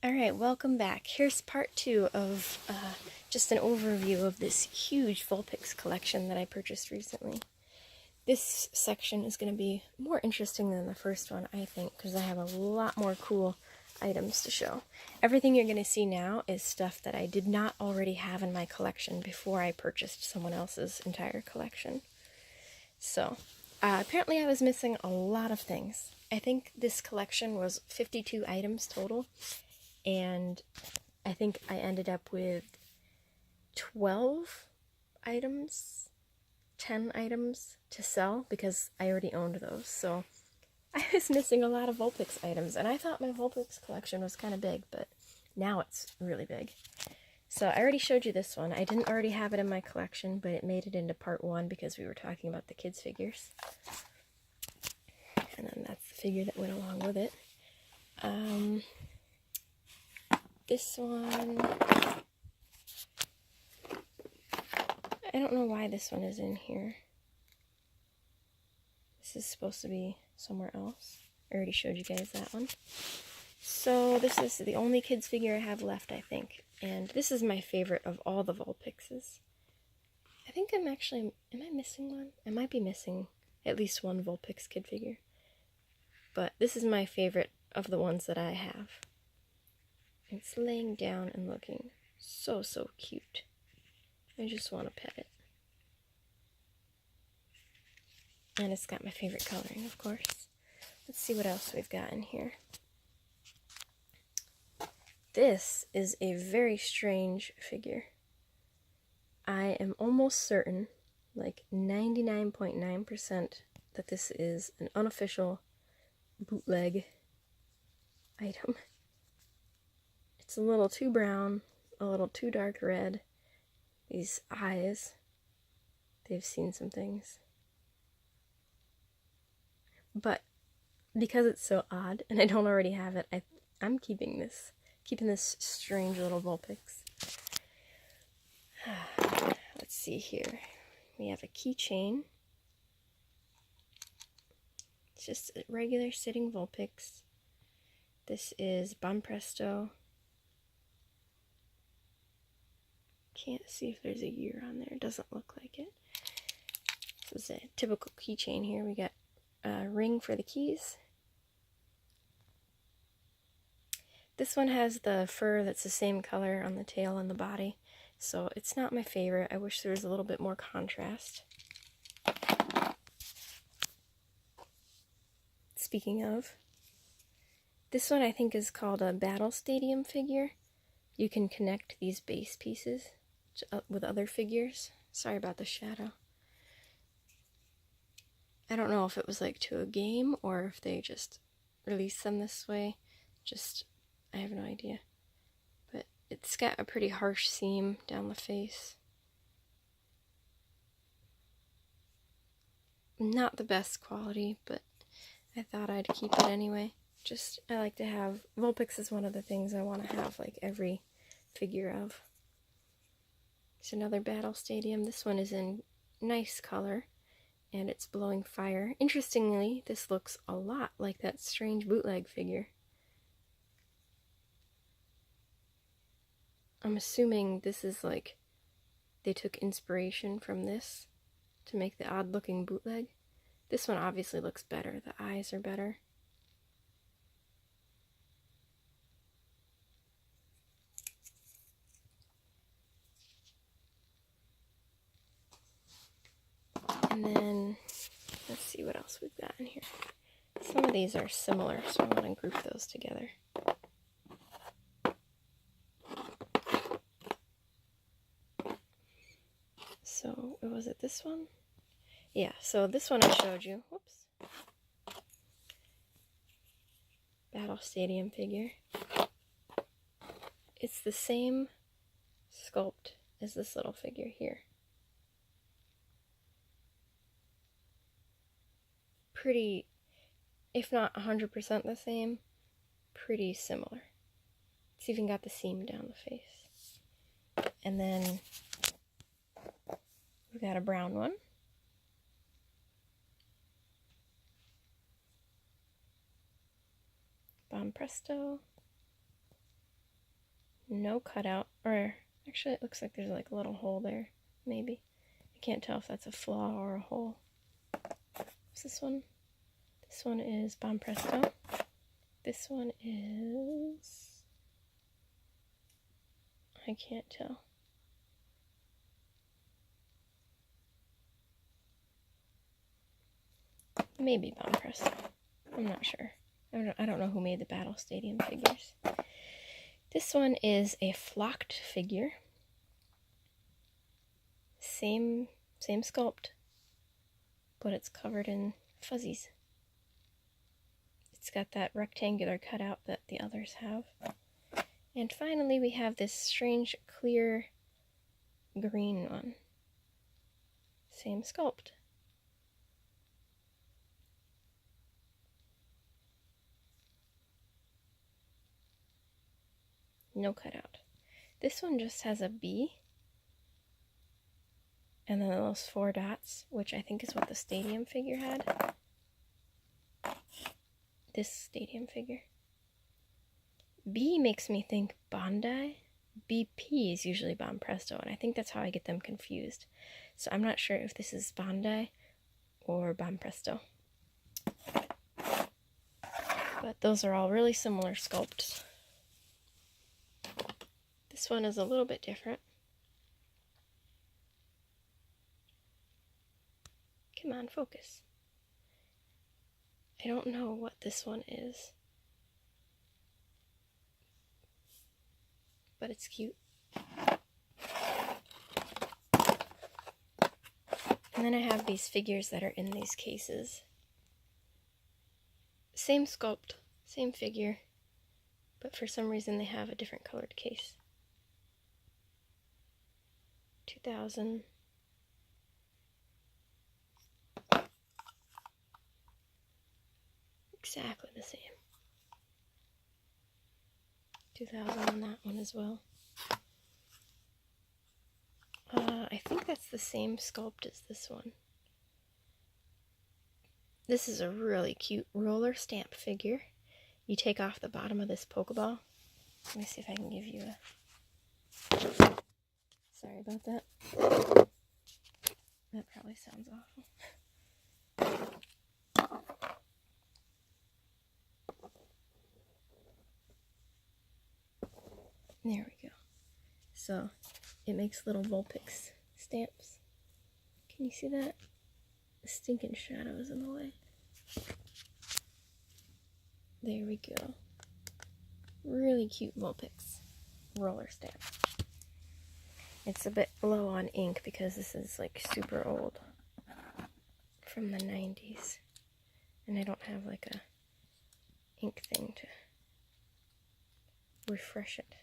Alright, welcome back. Here's part 2 of just an overview of this huge Vulpix collection that I purchased recently. This section is going to be more interesting than the first one, I think, because I have a lot more cool items to show. Everything you're going to see now is stuff that I did not already have in my collection before I purchased someone else's entire collection. So, apparently I was missing a lot of things. I think this collection was 52 items total. And I think I ended up with 12 items, 10 items to sell because I already owned those. So I was missing a lot of Vulpix items, and I thought my Vulpix collection was kind of big, but now it's really big. So I already showed you this one. I didn't already have it in my collection, but it made it into part 1 because we were talking about the kids' figures. And then that's the figure that went along with it. This one, I don't know why this one is in here. This is supposed to be somewhere else. I already showed you guys that one. So this is the only kids figure I have left, I think. And this is my favorite of all the Vulpixes. I think am I missing one? I might be missing at least one Vulpix kid figure. But this is my favorite of the ones that I have. It's laying down and looking so cute. I just want to pet it. And it's got my favorite coloring, of course. Let's see what else we've got in here. This is a very strange figure. I am almost certain, like 99.9%, that this is an unofficial bootleg item. It's a little too brown, a little too dark red. These eyes, they've seen some things. But because it's so odd, and I don't already have it, I'm keeping this strange little Vulpix. Let's see here. We have a keychain. It's just a regular sitting Vulpix. This is Bon Presto. Can't see if there's a year on there. It doesn't look like it. This is a typical keychain here. We got a ring for the keys. This one has the fur that's the same color on the tail and the body, so it's not my favorite. I wish there was a little bit more contrast. Speaking of, this one I think is called a Battle Stadium figure. You can connect these base pieces with other figures. Sorry about the shadow. I don't know if it was like to a game or if they just released them this way. I have no idea. But it's got a pretty harsh seam down the face. Not the best quality, but I thought I'd keep it anyway. I like to have, Vulpix is one of the things I want to have like every figure of. It's another Battle Stadium. This one is in nice color, and it's blowing fire. Interestingly, this looks a lot like that strange bootleg figure. I'm assuming this is like, they took inspiration from this to make the odd-looking bootleg. This one obviously looks better. The eyes are better. And then, let's see what else we've got in here. Some of these are similar, so I want to group those together. So, was it this one? Yeah, so this one I showed you. Whoops. Battle Stadium figure. It's the same sculpt as this little figure here. Pretty, if not 100% the same, pretty similar. It's even got the seam down the face. And then we've got a brown one. Bon Presto. No cutout, or actually it looks like there's like a little hole there, maybe. I can't tell if that's a flaw or a hole. What's this one? This one is Bomb Presto. This one is... I can't tell. Maybe Bomb Presto. I'm not sure. I don't know who made the Battle Stadium figures. This one is a flocked figure. Same sculpt, but it's covered in fuzzies. It's got that rectangular cutout that the others have. And finally we have this strange clear green one. Same sculpt. No cutout. This one just has a B and then those 4 dots, which I think is what the stadium figure had. This stadium figure. B makes me think Bondi. BP is usually Bomb Presto, and I think that's how I get them confused. So I'm not sure if this is Bondi or Bomb Presto. But those are all really similar sculpts. This one is a little bit different. Come on, focus. I don't know what this one is, but it's cute. And then I have these figures that are in these cases. Same sculpt, same figure, but for some reason they have a different colored case. 2000. Exactly the same. 2000 on that one as well. I think that's the same sculpt as this one. This is a really cute roller stamp figure. You take off the bottom of this Pokeball. Let me see if I can give you a... Sorry about that. That probably sounds awful. There we go. So, it makes little Vulpix stamps. Can you see that? The stinking shadow is in the way. There we go. Really cute Vulpix roller stamp. It's a bit low on ink because this is like super old. From the 90s. And I don't have like a ink thing to refresh it.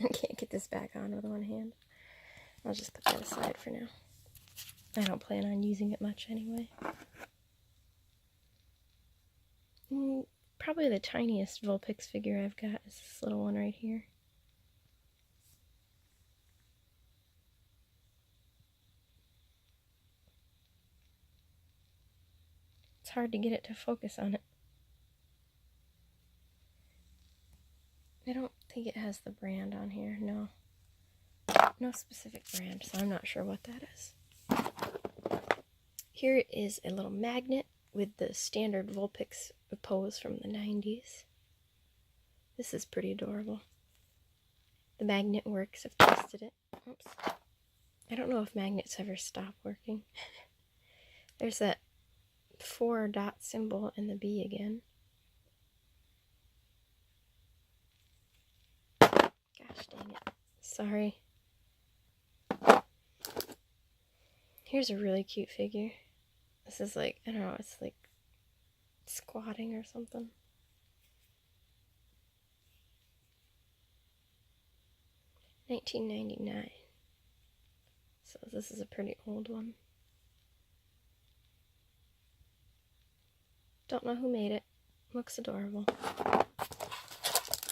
I can't get this back on with one hand. I'll just put that aside for now. I don't plan on using it much anyway. Probably the tiniest Vulpix figure I've got is this little one right here. It's hard to get it to focus on it. I don't think it has the brand on here, no. No specific brand, so I'm not sure what that is. Here is a little magnet with the standard Vulpix pose from the 90s. This is pretty adorable. The magnet works, I've tested it. Oops. I don't know if magnets ever stop working. There's that 4 dot symbol in the B again. Gosh dang it. Sorry. Here's a really cute figure. This is like, I don't know, it's like squatting or something. $19.99. So this is a pretty old one. Don't know who made it. Looks adorable.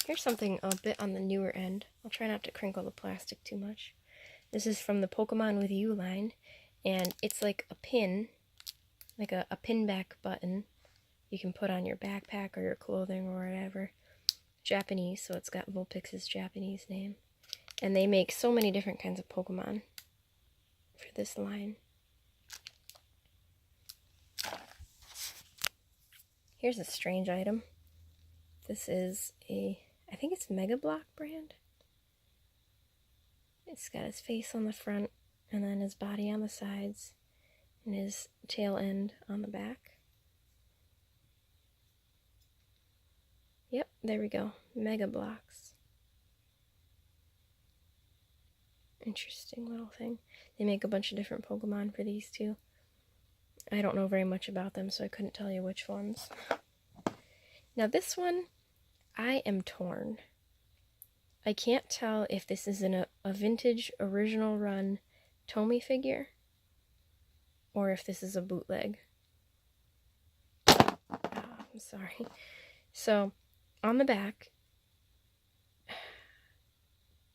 Here's something a bit on the newer end. I'll try not to crinkle the plastic too much. This is from the Pokemon With You line, and it's like a pin, like a pin back button you can put on your backpack or your clothing or whatever. Japanese, so it's got Vulpix's Japanese name. And they make so many different kinds of Pokemon for this line. Here's a strange item. This is I think it's Mega Block brand. It's got his face on the front, and then his body on the sides, and his tail end on the back. Yep, there we go. Mega Blocks. Interesting little thing. They make a bunch of different Pokemon for these too. I don't know very much about them, so I couldn't tell you which ones. Now this one, I am torn. I can't tell if this is a vintage original run Tomy figure or if this is a bootleg. Oh, I'm sorry. So, on the back,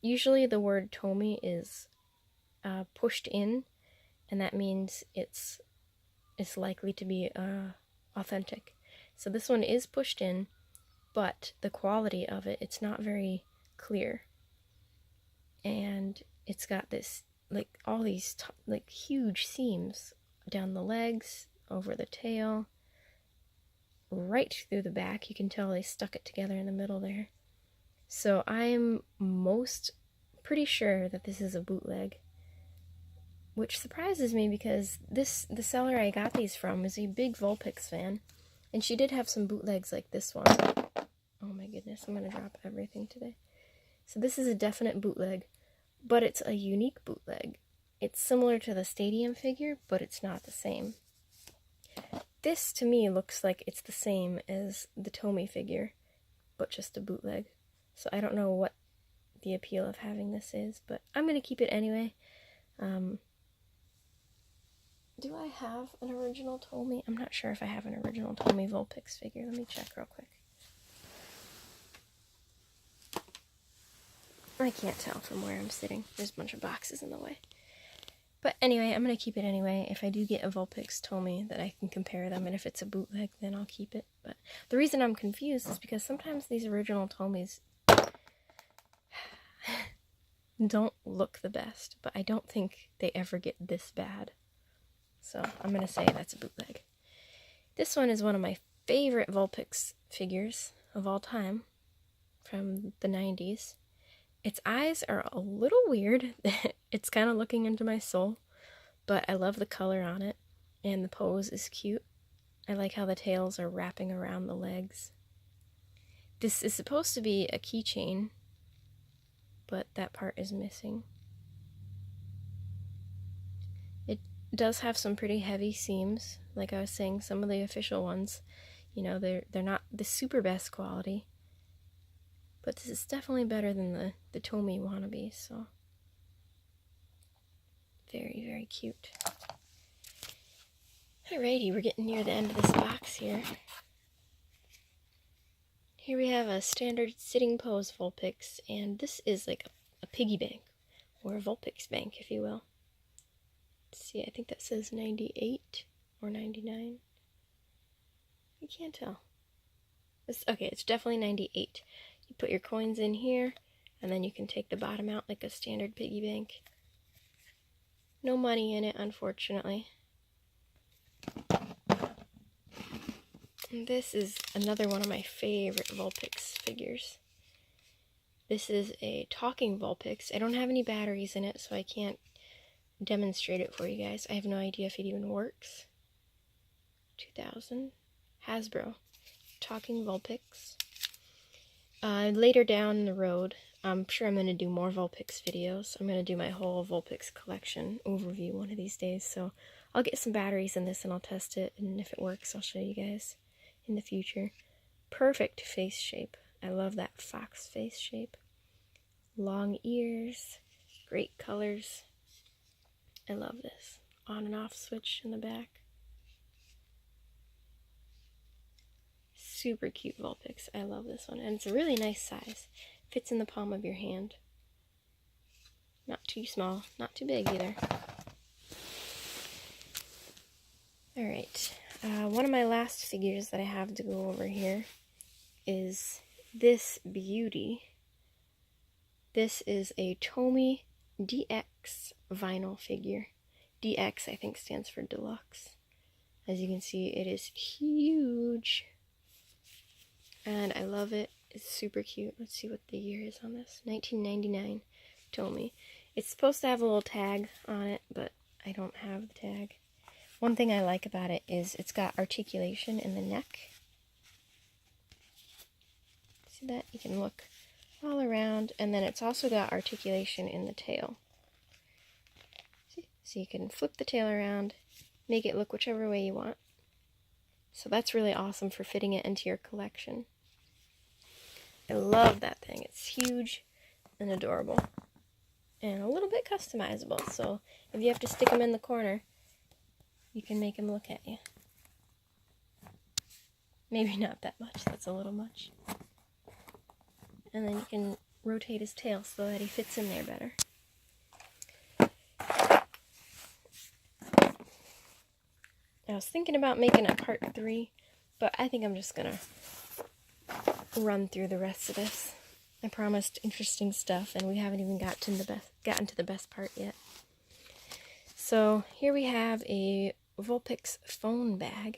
usually the word Tomy is pushed in, and that means it's likely to be authentic. So this one is pushed in, but the quality of it, it's not very clear. And it's got this, like, all these, like, huge seams down the legs, over the tail, right through the back. You can tell they stuck it together in the middle there. So I'm pretty sure that this is a bootleg, which surprises me because the seller I got these from is a big Vulpix fan, and she did have some bootlegs like this one. Oh my goodness, I'm gonna drop everything today. So this is a definite bootleg, but it's a unique bootleg. It's similar to the Stadium figure, but it's not the same. This to me looks like it's the same as the Tomy figure, but just a bootleg. So I don't know what the appeal of having this is, but I'm gonna keep it anyway. Do I have an original Tomy? I'm not sure if I have an original Tomy Vulpix figure. Let me check real quick. I can't tell from where I'm sitting. There's a bunch of boxes in the way. But anyway, I'm going to keep it anyway. If I do get a Vulpix Tomy, that I can compare them, and if it's a bootleg, then I'll keep it. But the reason I'm confused is because sometimes these original Tomys don't look the best, but I don't think they ever get this bad. So I'm going to say that's a bootleg. This one is one of my favorite Vulpix figures of all time from the 90s. Its eyes are a little weird. It's kind of looking into my soul, but I love the color on it, and the pose is cute. I like how the tails are wrapping around the legs. This is supposed to be a keychain, but that part is missing. It does have some pretty heavy seams. Like I was saying, some of the official ones, you know, they're not the super best quality. But this is definitely better than the Tomy wannabe, so very, very cute. Alrighty, we're getting near the end of this box here. Here we have a standard sitting pose Vulpix, and this is like a piggy bank, or a Vulpix bank, if you will. Let's see, I think that says 98 or 99. I can't tell. Okay, it's definitely 98. You put your coins in here, and then you can take the bottom out like a standard piggy bank. No money in it, unfortunately. And this is another one of my favorite Vulpix figures. This is a talking Vulpix. I don't have any batteries in it, so I can't demonstrate it for you guys. I have no idea if it even works. 2000. Hasbro. Talking Vulpix. Later down the road, I'm sure I'm going to do more Vulpix videos. I'm going to do my whole Vulpix collection overview one of these days, so I'll get some batteries in this and I'll test it, and if it works, I'll show you guys in the future. Perfect face shape. I love that fox face shape. Long ears, great colors. I love this. On and off switch in the back. Super cute Vulpix. I love this one. And it's a really nice size. Fits in the palm of your hand. Not too small, not too big either. Alright. One of my last figures that I have to go over here is this beauty. This is a Tomy DX vinyl figure. DX, I think, stands for deluxe. As you can see, it is huge. And I love it. It's super cute. Let's see what the year is on this. 1999 Tomy. It's supposed to have a little tag on it, but I don't have the tag. One thing I like about it is it's got articulation in the neck. See that? You can look all around, and then it's also got articulation in the tail. See? So you can flip the tail around, make it look whichever way you want. So that's really awesome for fitting it into your collection. I love that thing. It's huge and adorable. And a little bit customizable, so if you have to stick them in the corner, you can make him look at you. Maybe not that much, that's a little much. And then you can rotate his tail so that he fits in there better. I was thinking about making a part 3, but I think I'm just gonna run through the rest of this. I promised interesting stuff, and we haven't even gotten to the best part yet. So here we have a Vulpix phone bag.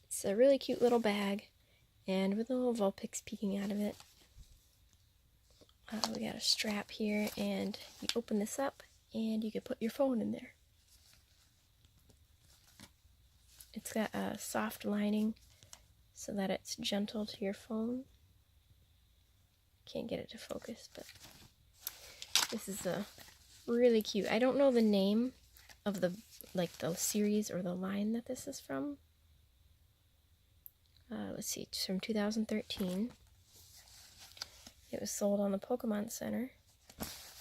It's a really cute little bag, and with a little Vulpix peeking out of it. We got a strap here, and you open this up, and you can put your phone in there. It's got a soft lining so that it's gentle to your phone. Can't get it to focus, but this is a really cute. I don't know the name of the series or the line that this is from. Let's see, it's from 2013. It was sold on the Pokemon Center,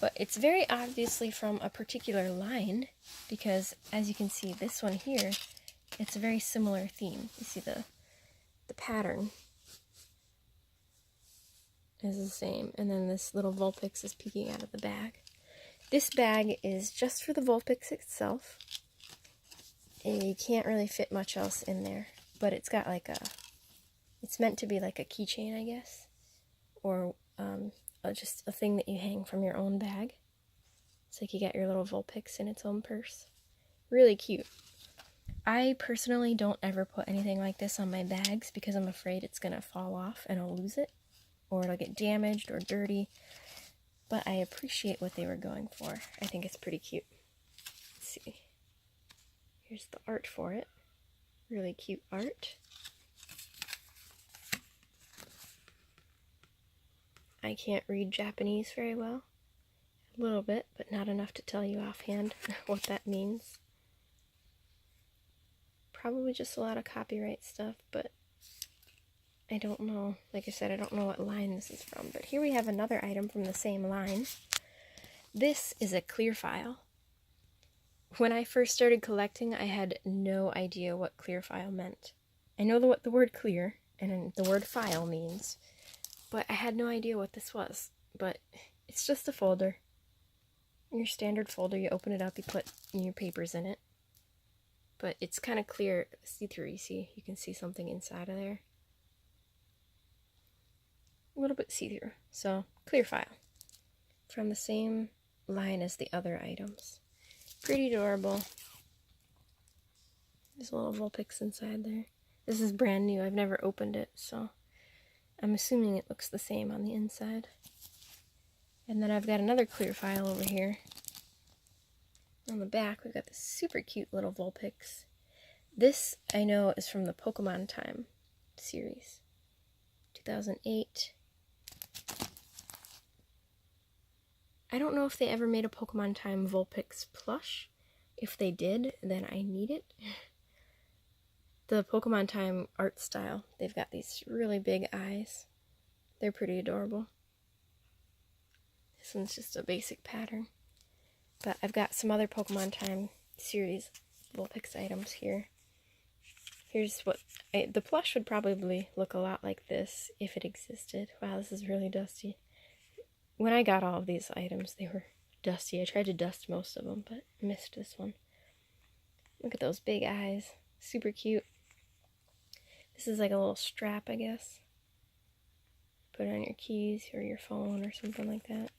but it's very obviously from a particular line because, as you can see, this one here, it's a very similar theme. You see the pattern is the same, and then this little Vulpix is peeking out of the bag. This bag is just for the Vulpix itself. You can't really fit much else in there, but it's got like it's meant to be like a keychain, I guess, or just a thing that you hang from your own bag. It's like you got your little Vulpix in its own purse. Really cute. I personally don't ever put anything like this on my bags because I'm afraid it's gonna fall off and I'll lose it, or it'll get damaged or dirty, but I appreciate what they were going for. I think it's pretty cute. Let's see. Here's the art for it. Really cute art. I can't read Japanese very well. A little bit, but not enough to tell you offhand what that means. Probably just a lot of copyright stuff, but I don't know. Like I said, I don't know what line this is from, but here we have another item from the same line. This is a clear file. When I first started collecting, I had no idea what clear file meant. I know what the word clear and the word file means, but I had no idea what this was. But it's just a folder. Your standard folder, you open it up, you put your papers in it. But it's kind of clear, see-through, you can see something inside of there. A little bit see-through, so clear file. From the same line as the other items. Pretty adorable. There's a little Vulpix inside there. This is brand new, I've never opened it, so I'm assuming it looks the same on the inside. And then I've got another clear file over here. On the back, we've got this super cute little Vulpix. This, I know, is from the Pokemon Time series. 2008. I don't know if they ever made a Pokemon Time Vulpix plush. If they did, then I need it. The Pokemon Time art style, they've got these really big eyes. They're pretty adorable. This one's just a basic pattern. But I've got some other Pokemon Time series Vulpix items here. Here's what... the plush would probably look a lot like this if it existed. Wow, this is really dusty. When I got all of these items, they were dusty. I tried to dust most of them, but missed this one. Look at those big eyes. Super cute. This is like a little strap, I guess. Put it on your keys or your phone or something like that.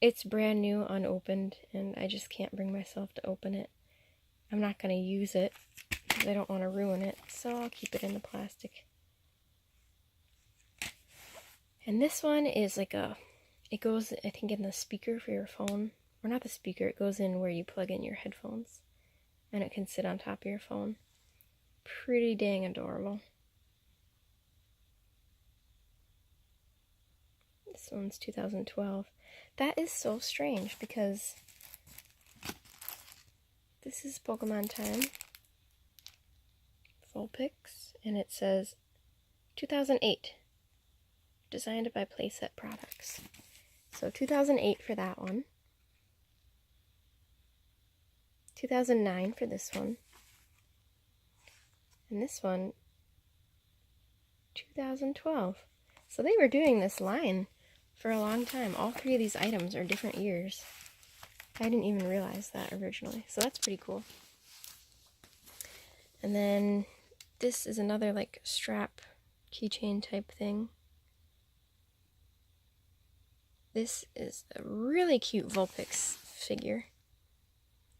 It's brand new, unopened, and I just can't bring myself to open it. I'm not going to use it because I don't want to ruin it, so I'll keep it in the plastic. And this one is like it goes, I think, in the speaker for your phone. Or not the speaker, it goes in where you plug in your headphones. And it can sit on top of your phone. Pretty dang adorable. This one's 2012. That is so strange because this is Pokemon Time. Vulpix, and it says 2008. Designed by Playset Products. So 2008 for that one. 2009 for this one. And this one, 2012. So they were doing this line for a long time. All three of these items are different years. I didn't even realize that originally. So that's pretty cool. And then this is another like strap keychain type thing. This is a really cute Vulpix figure.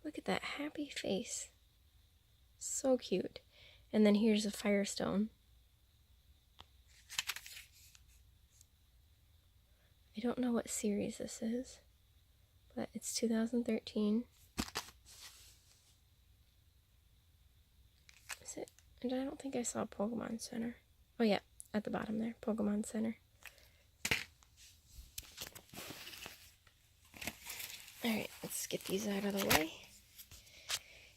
Look at that happy face. So cute. And then here's a Firestone. I don't know what series this is, but it's 2013. Is it? And I don't think I saw Pokemon Center. Oh yeah, at the bottom there, Pokemon Center. Alright, let's get these out of the way.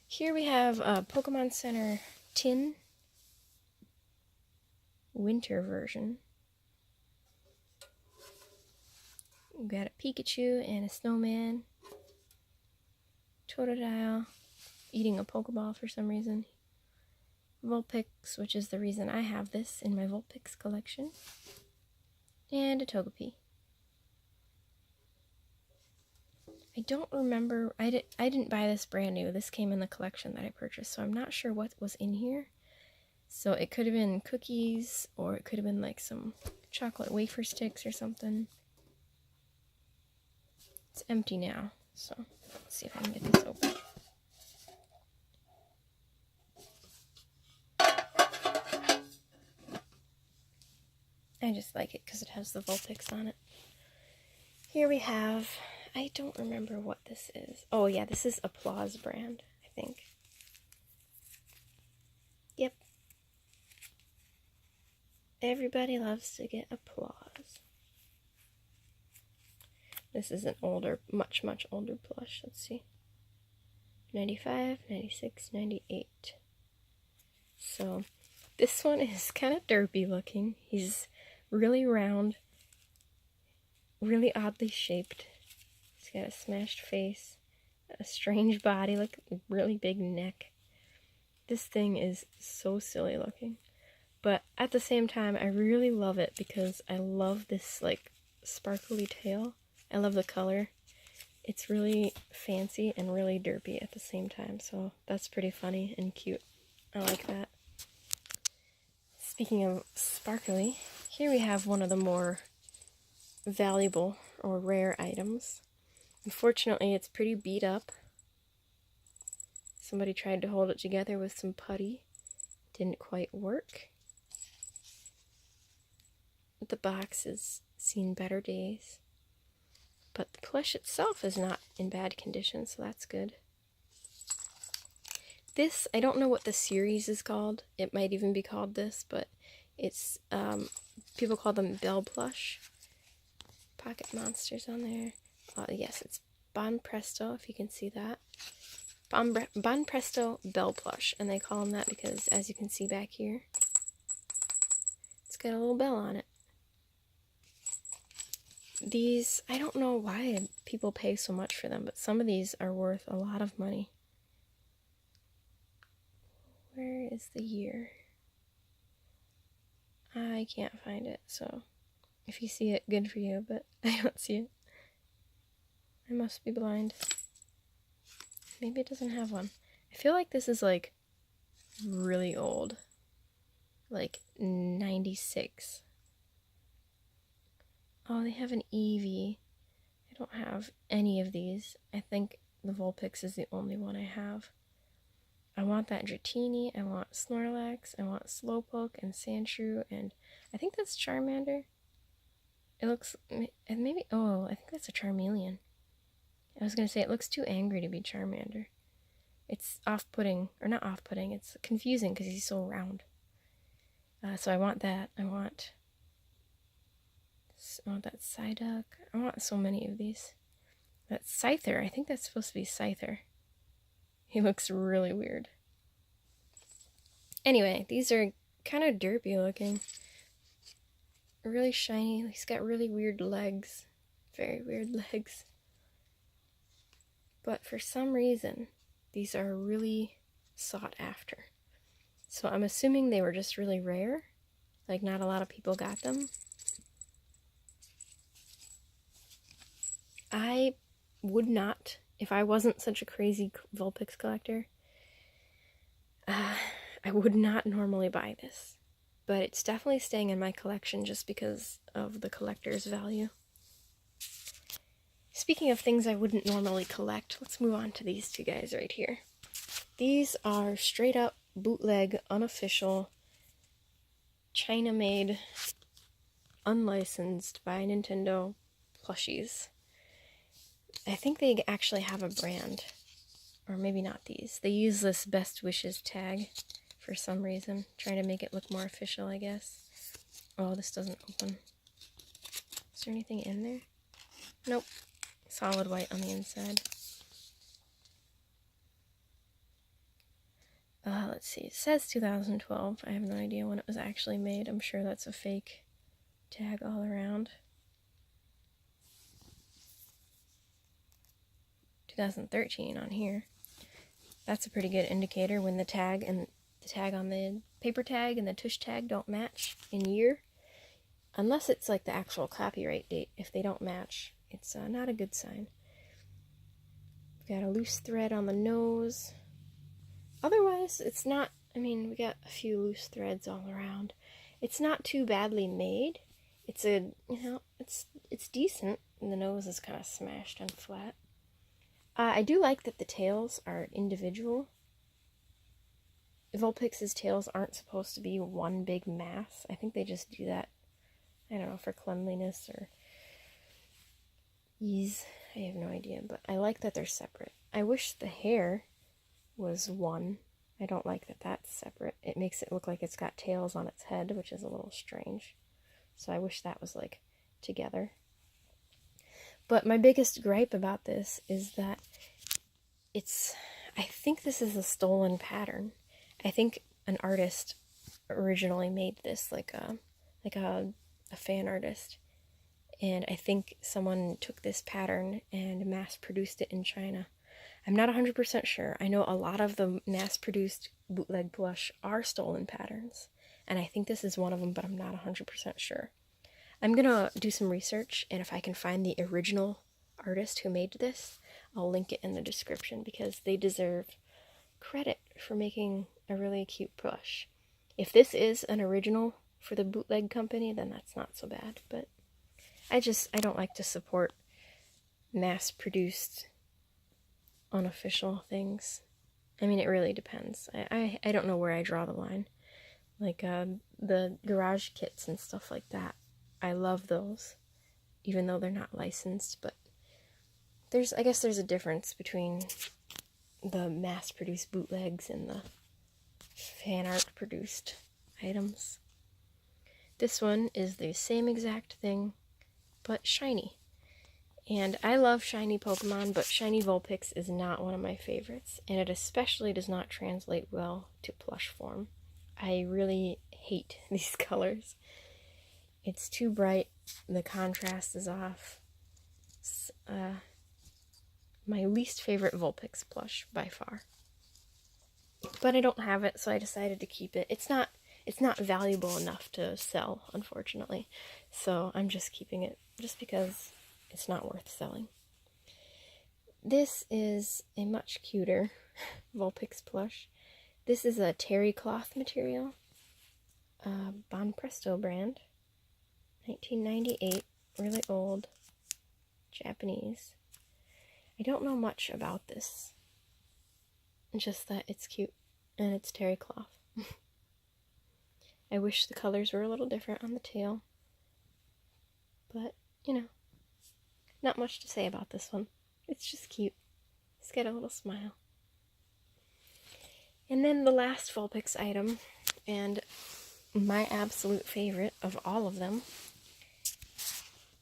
Here we have a Pokemon Center tin winter version. We've got a Pikachu and a snowman. Totodile eating a Pokeball for some reason. Vulpix, which is the reason I have this in my Vulpix collection. And a Togepi. I don't remember, I didn't buy this brand new. This came in the collection that I purchased, so I'm not sure what was in here. So it could have been cookies, or it could have been like some chocolate wafer sticks or something. It's empty now, so let's see if I can get this open. I just like it because it has the Vulpix on it. Here we have, I don't remember what this is. Oh yeah, this is Applause brand, I think. Yep. Everybody loves to get applause. This is an older, much older plush. Let's see. 95, 96, 98. So this one is kind of derpy looking. He's really round, really oddly shaped. He's got a smashed face, a strange body, like a really big neck. This thing is so silly looking. But at the same time, I really love it because I love this like sparkly tail. I love the color. It's really fancy and really derpy at the same time, so that's pretty funny and cute. I like that. Speaking of sparkly, here we have one of the more valuable or rare items. Unfortunately, it's pretty beat up. Somebody tried to hold it together with some putty. Didn't quite work. The box has seen better days. But the plush itself is not in bad condition, so that's good. This, I don't know what the series is called. It might even be called this, but it's, people call them Bell Plush. Pocket monsters on there. Yes, it's Bon Presto, if you can see that. Bon Presto Bell Plush, and they call them that because, as you can see back here, it's got a little bell on it. These, I don't know why people pay so much for them, but some of these are worth a lot of money. Where is the year? I can't find it, so if you see it, good for you, but I don't see it. I must be blind. Maybe it doesn't have one. I feel like this is like really old. Like 96. Oh, they have an Eevee. I don't have any of these. I think the Vulpix is the only one I have. I want that Dratini, I want Snorlax, I want Slowpoke and Sandshrew, and I think that's Charmander. It looks, maybe, oh, I think that's a Charmeleon. I was going to say, it looks too angry to be Charmander. It's off-putting, or not off-putting, it's confusing because he's so round. So I want that. I want that Psyduck. I want so many of these. That Scyther, I think that's supposed to be Scyther. He looks really weird. Anyway, these are kind of derpy looking. Really shiny. He's got really weird legs. Very weird legs. But for some reason, these are really sought after. So I'm assuming they were just really rare. Like, not a lot of people got them. I would not, if I wasn't such a crazy Vulpix collector, I would not normally buy this. But it's definitely staying in my collection just because of the collector's value. Speaking of things I wouldn't normally collect, let's move on to these two guys right here. These are straight up bootleg, unofficial, China-made, unlicensed by Nintendo plushies. I think they actually have a brand, or maybe not these. They use this Best Wishes tag for some reason, trying to make it look more official, I guess. Oh, this doesn't open. Is there anything in there? Nope. Solid white on the inside. Let's see. It says 2012. I have no idea when it was actually made. I'm sure that's a fake tag all around. 2013 on here. That's a pretty good indicator when the tag and the tag on the paper tag and the tush tag don't match in year. Unless it's like the actual copyright date. If they don't match, it's not a good sign. We've got a loose thread on the nose. Otherwise, it's not, I mean, we got a few loose threads all around. It's not too badly made. It's a, you know, it's decent. And the nose is kind of smashed and flat. I do like that the tails are individual. Vulpix's tails aren't supposed to be one big mass. I think they just do that, I don't know, for cleanliness or ease. I have no idea, but I like that they're separate. I wish the hair was one. I don't like that that's separate. It makes it look like it's got tails on its head, which is a little strange. So I wish that was like together. But my biggest gripe about this is that I think this is a stolen pattern. I think an artist originally made this, like a fan artist. And I think someone took this pattern and mass-produced it in China. I'm not 100% sure. I know a lot of the mass-produced bootleg plush are stolen patterns. And I think this is one of them, but I'm not 100% sure. I'm going to do some research, and if I can find the original artist who made this, I'll link it in the description because they deserve credit for making a really cute plush. If this is an original for the bootleg company, then that's not so bad, but I don't like to support mass-produced unofficial things. I mean, it really depends. I don't know where I draw the line. Like the garage kits and stuff like that. I love those, even though they're not licensed, but I guess there's a difference between the mass-produced bootlegs and the fan art produced items. This one is the same exact thing, but shiny. And I love shiny Pokemon, but shiny Vulpix is not one of my favorites, and it especially does not translate well to plush form. I really hate these colors. It's too bright, the contrast is off. It's, my least favorite Vulpix plush by far. But I don't have it, so I decided to keep it. It's not valuable enough to sell, unfortunately. So I'm just keeping it just because it's not worth selling. This is a much cuter Vulpix plush. This is a terry cloth material. Bon Presto brand. 1998. really old Japanese. I don't know much about this, just that it's cute and it's terry cloth. I wish the colors were a little different on the tail, but you know, not much to say about this one. It's just cute. It's got a little smile. And then the last Vulpix item, and my absolute favorite of all of them.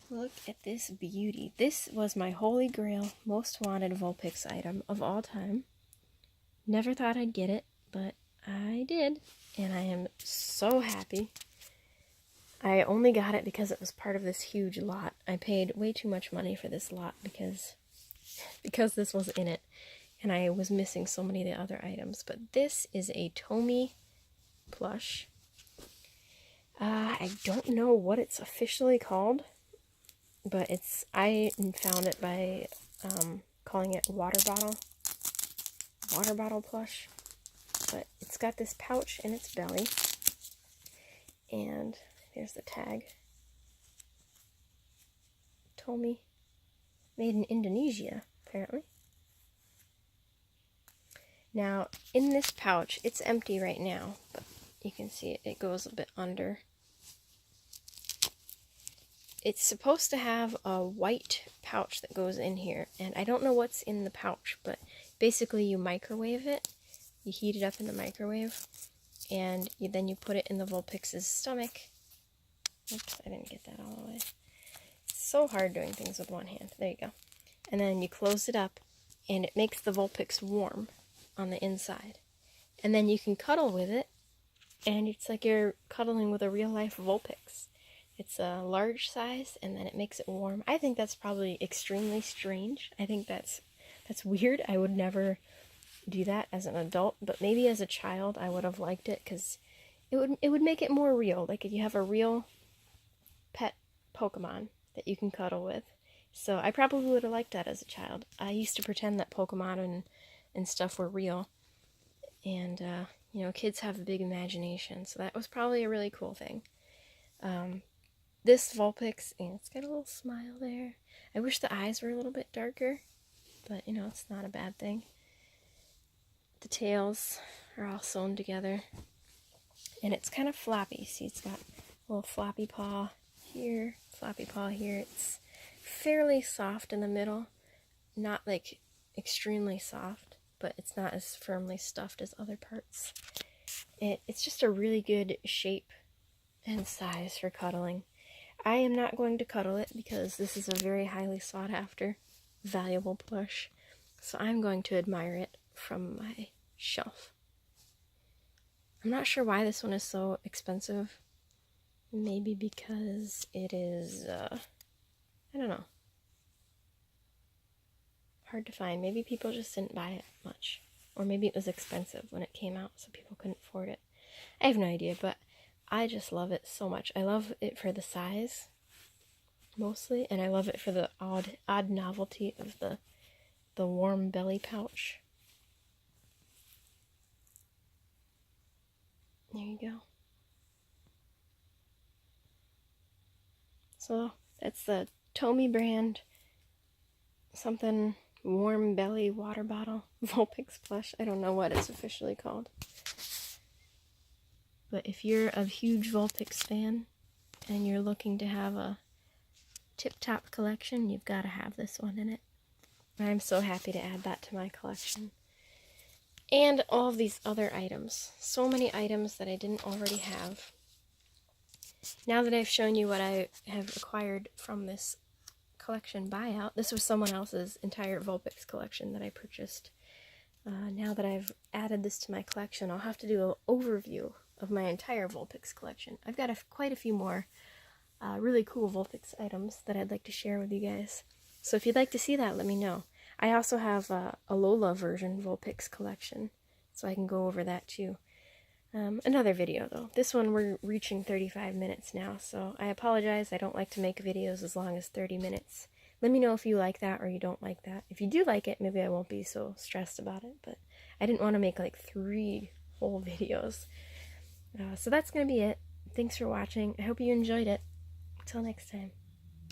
Look at this beauty. This was my holy grail, most wanted Vulpix item of all time. Never thought I'd get it, but I did, and I am so happy. I only got it because it was part of this huge lot. I paid way too much money for this lot because this was in it, and I was missing so many of the other items. But this is a Tomy plush. I don't know what it's officially called, but I found it by calling it water bottle plush. But it's got this pouch in its belly, and there's the tag. Tomy, made in Indonesia, apparently. Now, in this pouch, it's empty right now, but you can see it goes a bit under. It's supposed to have a white pouch that goes in here, and I don't know what's in the pouch, but basically you microwave it, you heat it up in the microwave, and then you put it in the Vulpix's stomach. Oops, I didn't get that all the way. It's so hard doing things with one hand. There you go. And then you close it up, and it makes the Vulpix warm on the inside. And then you can cuddle with it, and it's like you're cuddling with a real-life Vulpix. It's a large size, and then it makes it warm. I think that's probably extremely strange. I think that's weird. I would never do that as an adult, but maybe as a child I would have liked it, because it would make it more real. Like if you have a real pet Pokemon that you can cuddle with. So I probably would have liked that as a child. I used to pretend that Pokemon and stuff were real. And, you know, kids have a big imagination, so that was probably a really cool thing. This Vulpix, and it's got a little smile there. I wish the eyes were a little bit darker, but, you know, it's not a bad thing. The tails are all sewn together, and it's kind of floppy. See, it's got a little floppy paw here, floppy paw here. It's fairly soft in the middle, not like extremely soft, but it's not as firmly stuffed as other parts. It's just a really good shape and size for cuddling. I am not going to cuddle it because this is a very highly sought after, valuable plush, so I'm going to admire it from my shelf. I'm not sure why this one is so expensive. Maybe because it is, I don't know, hard to find. Maybe people just didn't buy it much. Or maybe it was expensive when it came out, so people couldn't afford it. I have no idea, but I just love it so much. I love it for the size, mostly, and I love it for the odd novelty of the warm belly pouch. There you go. So that's the Tomy brand, something warm belly water bottle, Vulpix plush. I don't know what it's officially called. But if you're a huge Vulpix fan and you're looking to have a tip-top collection, you've got to have this one in it. I'm so happy to add that to my collection. And all of these other items. So many items that I didn't already have. Now that I've shown you what I have acquired from this collection buyout, this was someone else's entire Vulpix collection that I purchased. Now that I've added this to my collection, I'll have to do an overview of my entire Vulpix collection. I've got quite a few more really cool Vulpix items that I'd like to share with you guys. So if you'd like to see that, let me know. I also have a Lola version Vulpix collection, so I can go over that too. Another video though. This one we're reaching 35 minutes now, so I apologize. I don't like to make videos as long as 30 minutes. Let me know if you like that or you don't like that. If you do like it, maybe I won't be so stressed about it, but I didn't want to make like 3 whole videos. So that's going to be it. Thanks for watching. I hope you enjoyed it. Until next time.